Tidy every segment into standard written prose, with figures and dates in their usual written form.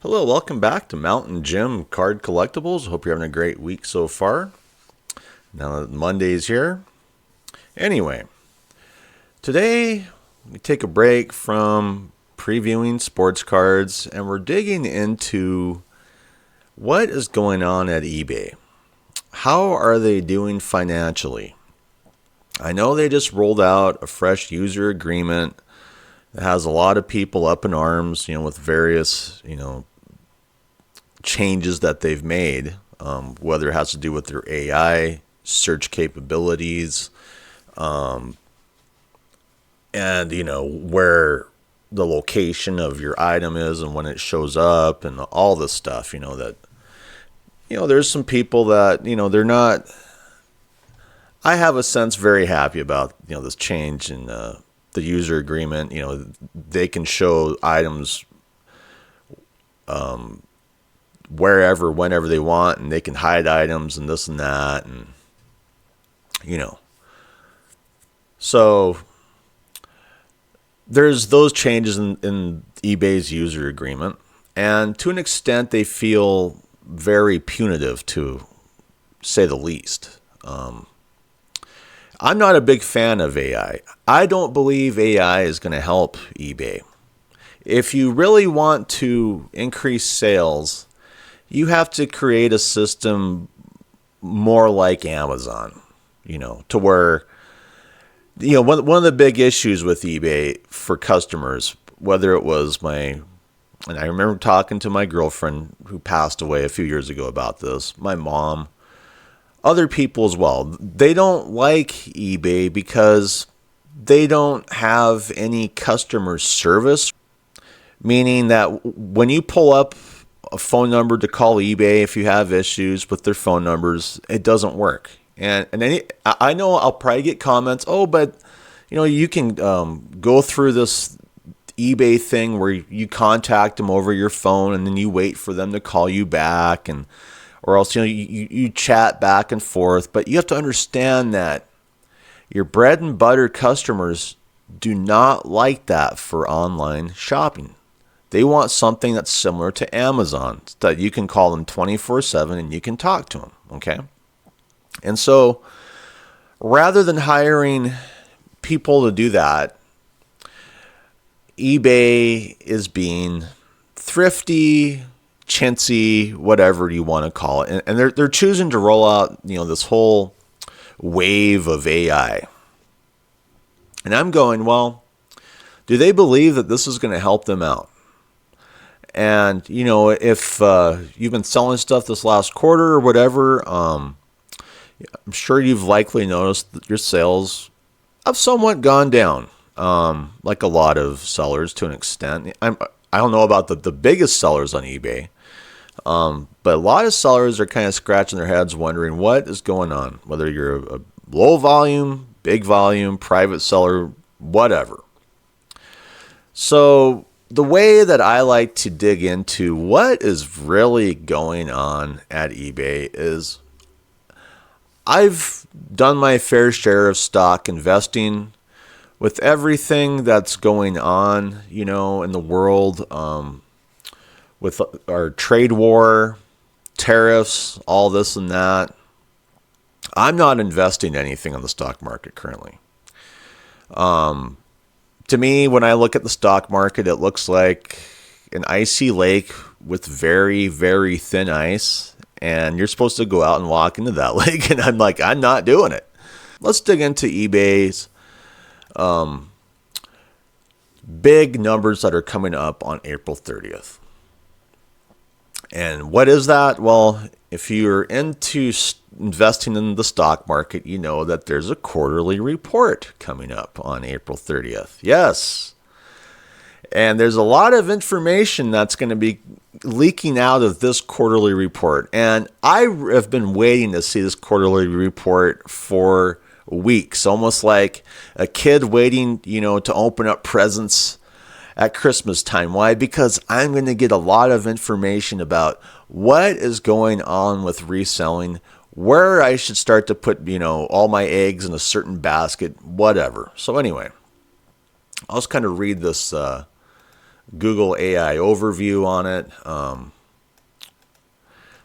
Hello, welcome back to Mountain Jim Card Collectibles. Hope you're having a great week so far. Now that Monday's here. Anyway, today we take a break from previewing sports cards and we're digging into what is going on at eBay. How are they doing financially? I know they just rolled out a fresh user agreement that has a lot of people up in arms, with various, changes that they've made, whether it has to do with their AI search capabilities, and where the location of your item is and when it shows up and all this stuff. There's some people that they're not. I have a sense very happy about this change in the user agreement. They can show items wherever, whenever they want, and they can hide items and this and that, and so there's those changes in eBay's user agreement, and to an extent they feel very punitive, to say the least. I'm not a big fan of AI. I don't believe AI is going to help eBay. If you really want to increase sales, you have to create a system more like Amazon, to where, one of the big issues with eBay for customers, whether it was and I remember talking to my girlfriend who passed away a few years ago about this, my mom, other people as well. They don't like eBay because they don't have any customer service, meaning that when you pull up a phone number to call eBay if you have issues with their phone numbers, it doesn't work. And I know I'll probably get comments, but you can go through this eBay thing where you contact them over your phone and then you wait for them to call you back, or else you chat back and forth. But you have to understand that your bread and butter customers do not like that for online shopping. They want something that's similar to Amazon, that you can call them 24/7 and you can talk to them, okay? And so rather than hiring people to do that, eBay is being thrifty, chintzy, whatever you want to call it. And they're choosing to roll out, this whole wave of AI. And I'm going, well, do they believe that this is going to help them out? And, if you've been selling stuff this last quarter or whatever, I'm sure you've likely noticed that your sales have somewhat gone down, like a lot of sellers to an extent. I don't know about the biggest sellers on eBay, but a lot of sellers are kind of scratching their heads wondering what is going on, whether you're a low volume, big volume, private seller, whatever. So the way that I like to dig into what is really going on at eBay is I've done my fair share of stock investing with everything that's going on, in the world, with our trade war, tariffs, all this and that. I'm not investing anything on the stock market currently. To me, when I look at the stock market, it looks like an icy lake with very, very thin ice. And you're supposed to go out and walk into that lake. And I'm like, I'm not doing it. Let's dig into eBay's big numbers that are coming up on April 30th. And what is that? Well, if you're into investing in the stock market, you know that there's a quarterly report coming up on April 30th. Yes. And there's a lot of information that's going to be leaking out of this quarterly report. And I have been waiting to see this quarterly report for weeks, almost like a kid waiting, to open up presents at Christmas time. Why? Because I'm going to get a lot of information about what is going on with reselling, where I should start to put, all my eggs in a certain basket, whatever. So anyway, I'll just kind of read this Google AI overview on it.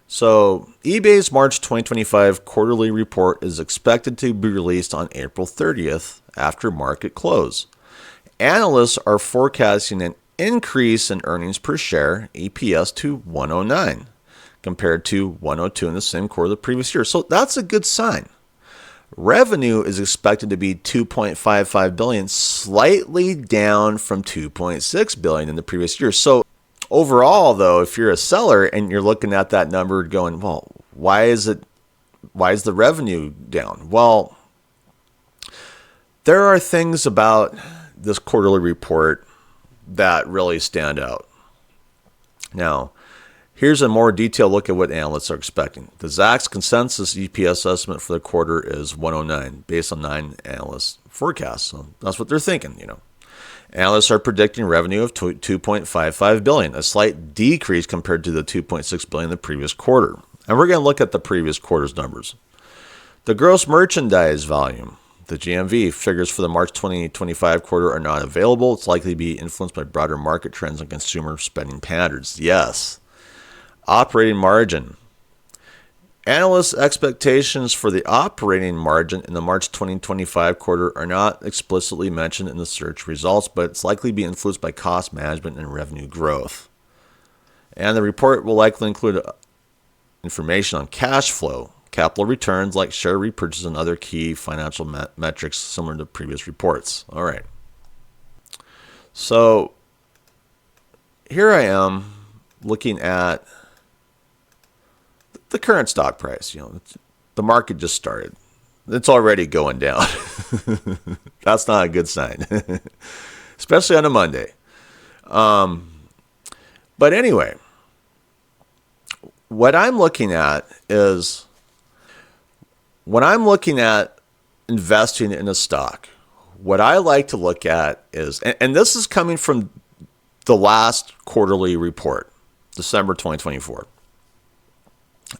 So eBay's March 2025 quarterly report is expected to be released on April 30th after market close. Analysts are forecasting an increase in earnings per share, EPS, to 109 compared to 102 in the same quarter of the previous year. So that's a good sign. Revenue is expected to be $2.55 billion, slightly down from $2.6 billion in the previous year. So overall, though, if you're a seller and you're looking at that number going, well, why is the revenue down? Well, there are things about this quarterly report that really stand out. Now, here's a more detailed look at what analysts are expecting. The Zacks consensus EPS estimate for the quarter is 109, based on 9 analysts' forecasts. So that's what they're thinking, Analysts are predicting revenue of $2.55 billion, a slight decrease compared to the $2.6 billion in the previous quarter. And we're going to look at the previous quarter's numbers. The gross merchandise volume, the GMV, figures for the March 2025 quarter are not available. It's likely to be influenced by broader market trends and consumer spending patterns. Yes. Operating margin. Analysts' expectations for the operating margin in the March 2025 quarter are not explicitly mentioned in the search results, but it's likely to be influenced by cost management and revenue growth. And the report will likely include information on cash flow, capital returns like share repurchase, and other key financial metrics similar to previous reports. All right. So here I am looking at the current stock price. The market just started. It's already going down. That's not a good sign, especially on a Monday. But anyway, what I'm looking at is when I'm looking at investing in a stock, what I like to look at is, and this is coming from the last quarterly report, December 2024.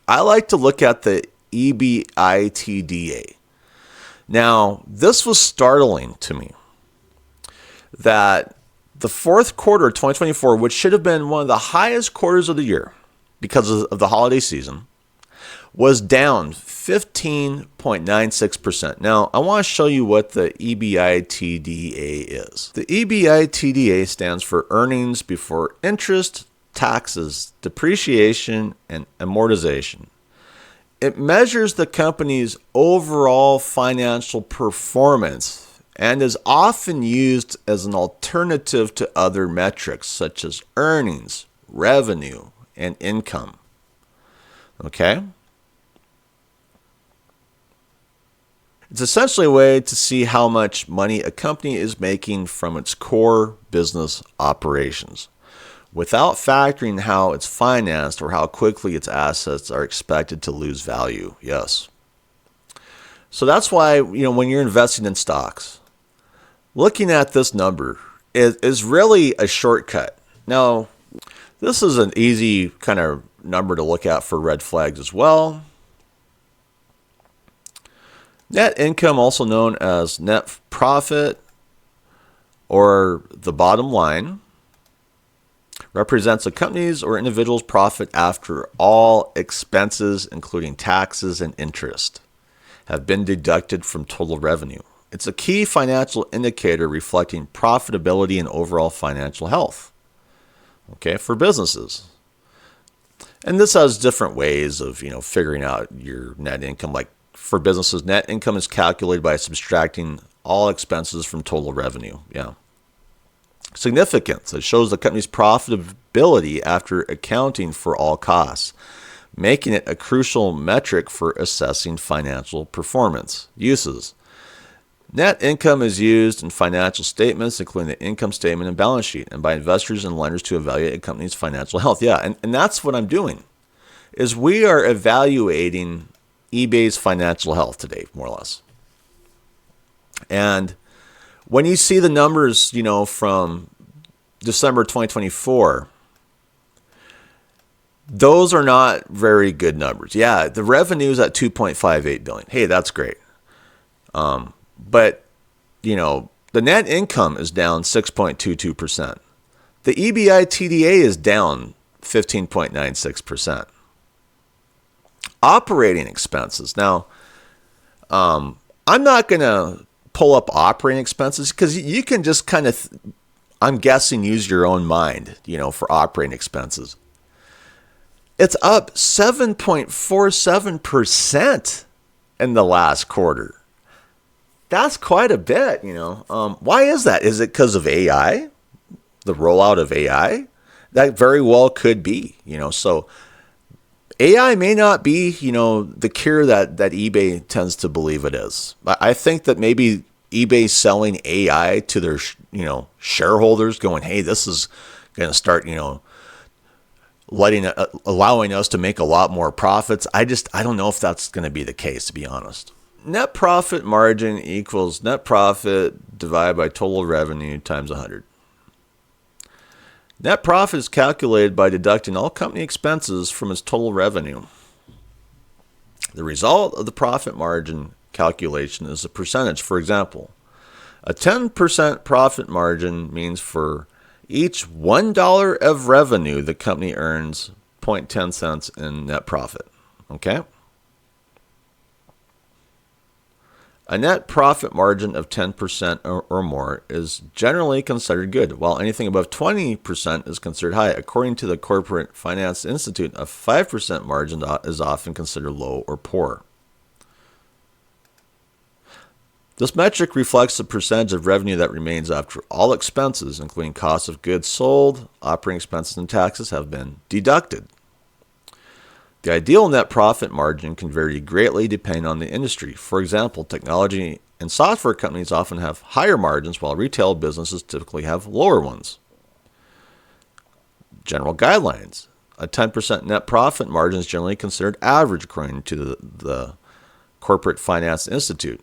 I like to look at the EBITDA. Now, this was startling to me that the fourth quarter of 2024, which should have been one of the highest quarters of the year because of the holiday season, was down 15.96%. Now, I want to show you what the EBITDA is. The EBITDA stands for earnings before interest, taxes, depreciation, and amortization. It measures the company's overall financial performance and is often used as an alternative to other metrics such as earnings, revenue, and income. Okay? It's essentially a way to see how much money a company is making from its core business operations, without factoring how it's financed or how quickly its assets are expected to lose value. Yes. So that's why, when you're investing in stocks, looking at this number is really a shortcut. Now, this is an easy kind of number to look at for red flags as well. Net income, also known as net profit or the bottom line, represents a company's or individual's profit after all expenses, including taxes and interest, have been deducted from total revenue. It's a key financial indicator reflecting profitability and overall financial health, for businesses. And this has different ways of, figuring out your net income. Like for businesses, net income is calculated by subtracting all expenses from total revenue. Yeah. Significance. It shows the company's profitability after accounting for all costs, making it a crucial metric for assessing financial performance. Uses. Net income is used in financial statements, including the income statement and balance sheet, and by investors and lenders to evaluate a company's financial health. Yeah, and that's what I'm doing, is we are evaluating eBay's financial health today, more or less. And when you see the numbers, from December 2024, those are not very good numbers. Yeah, the revenue is at $2.58 billion. Hey, that's great. But, the net income is down 6.22%. The EBI TDA is down 15.96%. Operating expenses. Now, I'm not going to pull up operating expenses because you can just kind of, I'm guessing, use your own mind, for operating expenses. It's up 7.47% in the last quarter. That's quite a bit, Why is that? Is it because of AI? The rollout of AI? That very well could be, So AI may not be, the cure that eBay tends to believe it is. I think that maybe eBay's selling AI to their, shareholders, going, hey, this is going to start, allowing us to make a lot more profits. I don't know if that's going to be the case, to be honest. Net profit margin equals net profit divided by total revenue times 100. Net profit is calculated by deducting all company expenses from its total revenue. The result of the profit margin calculation is a percentage. For example, a 10% profit margin means for each $1 of revenue, the company earns 0.10 cents in net profit. Okay? A net profit margin of 10% or more is generally considered good, while anything above 20% is considered high. According to the Corporate Finance Institute, a 5% margin is often considered low or poor. This metric reflects the percentage of revenue that remains after all expenses, including cost of goods sold, operating expenses, and taxes, have been deducted. The ideal net profit margin can vary greatly depending on the industry. For example, technology and software companies often have higher margins, while retail businesses typically have lower ones. General guidelines. A 10% net profit margin is generally considered average, according to the Corporate Finance Institute.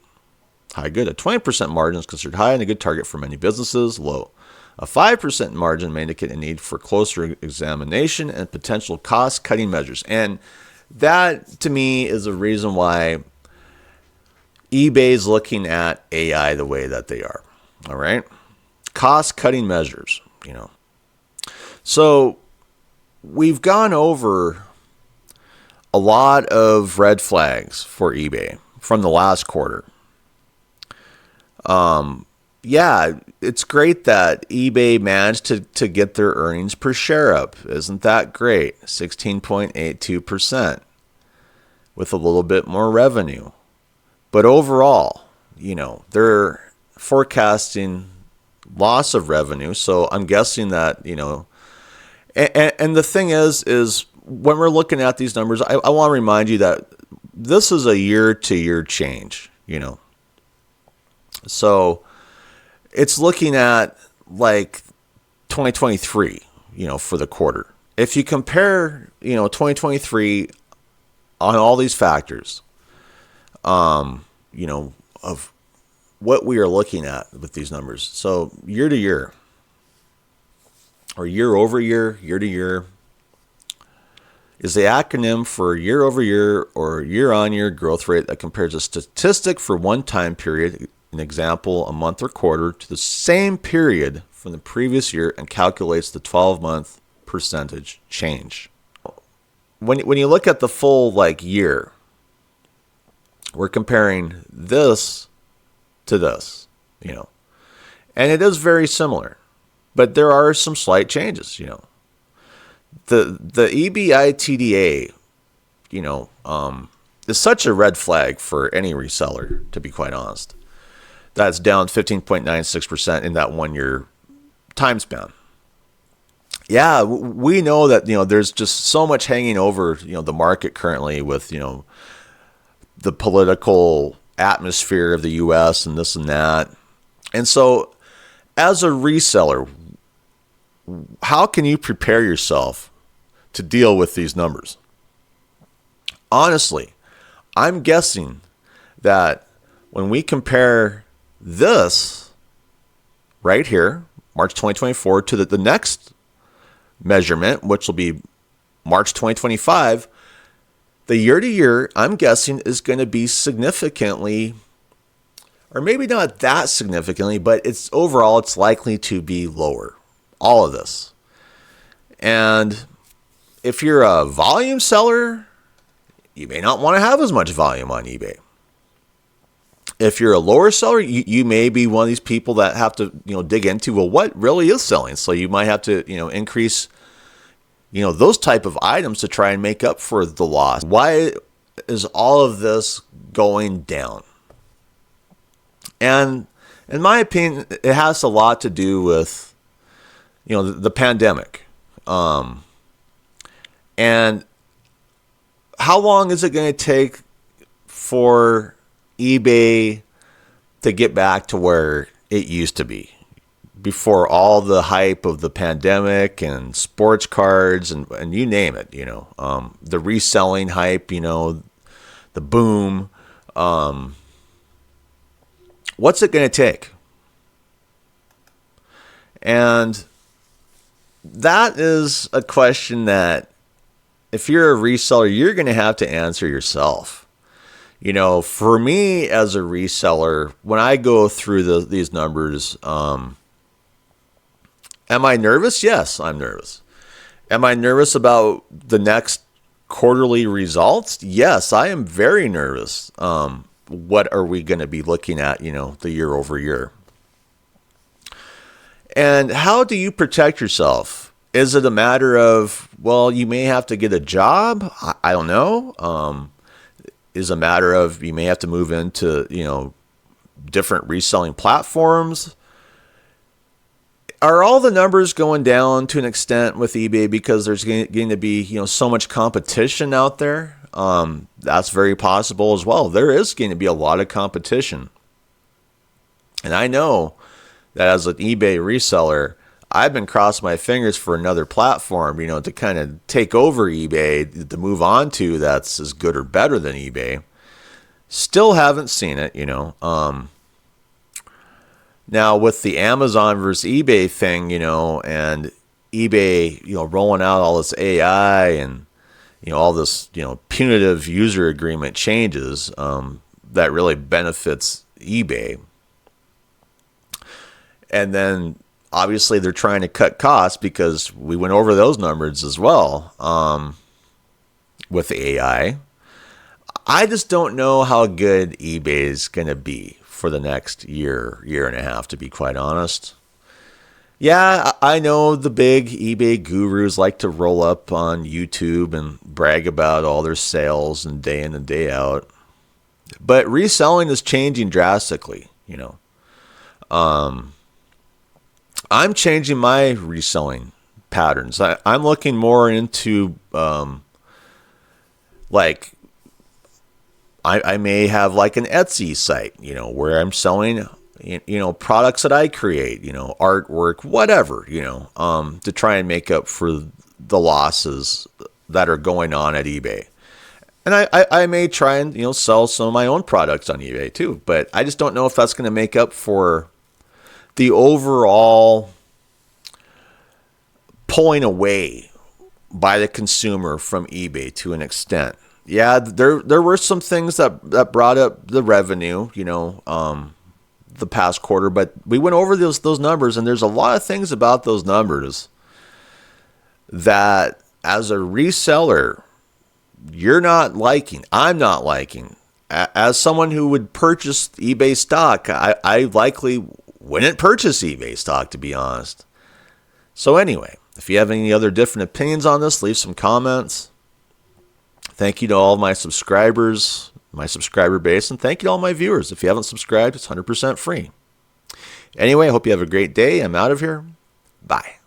High good. A 20% margin is considered high and a good target for many businesses. Low. A 5% margin may indicate a need for closer examination and potential cost-cutting measures. And that, to me, is a reason why eBay's looking at AI the way that they are. All right? Cost-cutting measures, So we've gone over a lot of red flags for eBay from the last quarter. Yeah, it's great that eBay managed to get their earnings per share up. Isn't that great? 16.82% with a little bit more revenue. But overall, they're forecasting loss of revenue. So I'm guessing that, and the thing is when we're looking at these numbers, I want to remind you that this is a year-to-year change, So it's looking at like 2023, for the quarter. If you compare, 2023 on all these factors, of what we are looking at with these numbers. So year to year, or year over year, year to year, is the acronym for year over year or year on year growth rate that compares a statistic for one time period, an example, a month or quarter, to the same period from the previous year and calculates the 12-month percentage change. When you look at the full year, we're comparing this to this, and it is very similar, but there are some slight changes, The EBI TDA, is such a red flag for any reseller, to be quite honest. That's down 15.96% in that 1 year time span. Yeah, we know that, there's just so much hanging over, the market currently with, the political atmosphere of the U.S. and this and that. And so as a reseller, how can you prepare yourself to deal with these numbers? Honestly, I'm guessing that when we compare this right here, March 2024, to the next measurement, which will be March 2025, the year-to-year, I'm guessing, is going to be significantly, or maybe not that significantly, but it's likely to be lower. all of this. And if you're a volume seller, you may not want to have as much volume on eBay. If you're a lower seller, you may be one of these people that have to, dig into, well, what really is selling? So you might have to, increase, those type of items to try and make up for the loss. Why is all of this going down? And in my opinion, it has a lot to do with, the pandemic. And how long is it going to take for eBay to get back to where it used to be before all the hype of the pandemic and sports cards and you name it, the reselling hype, the boom. What's it going to take? And that is a question that if you're a reseller, you're going to have to answer yourself. For me as a reseller, when I go through these numbers, am I nervous? Yes, I'm nervous. Am I nervous about the next quarterly results? Yes, I am very nervous. What are we going to be looking at, the year over year? And how do you protect yourself? Is it a matter of, well, you may have to get a job? I don't know. Is a matter of you may have to move into, different reselling platforms. Are all the numbers going down to an extent with eBay because there's going to be, so much competition out there? That's very possible as well. There is going to be a lot of competition. And I know that as an eBay reseller, I've been crossing my fingers for another platform, to kind of take over eBay, to move on to that's as good or better than eBay. Still haven't seen it, Now with the Amazon versus eBay thing, and eBay, rolling out all this AI and, all this, punitive user agreement changes, that really benefits eBay. And then obviously they're trying to cut costs because we went over those numbers as well, with the AI. I just don't know how good eBay is going to be for the next year and a half, to be quite honest. Yeah, I know the big eBay gurus like to roll up on YouTube and brag about all their sales and day in and day out. But reselling is changing drastically, I'm changing my reselling patterns. I'm looking more into, I may have like an Etsy site, where I'm selling, products that I create, artwork, whatever, to try and make up for the losses that are going on at eBay. And I may try and, sell some of my own products on eBay too, but I just don't know if that's going to make up for the overall pulling away by the consumer from eBay to an extent. Yeah, there were some things that brought up the revenue, the past quarter, but we went over those numbers, and there's a lot of things about those numbers that as a reseller, you're not liking. I'm not liking. As someone who would purchase eBay stock, I likely wouldn't purchase eBay stock, to be honest. So anyway, if you have any other different opinions on this, leave some comments. Thank you to all of my subscribers, my subscriber base, and thank you to all my viewers. If you haven't subscribed, it's 100% free. Anyway, I hope you have a great day. I'm out of here. Bye.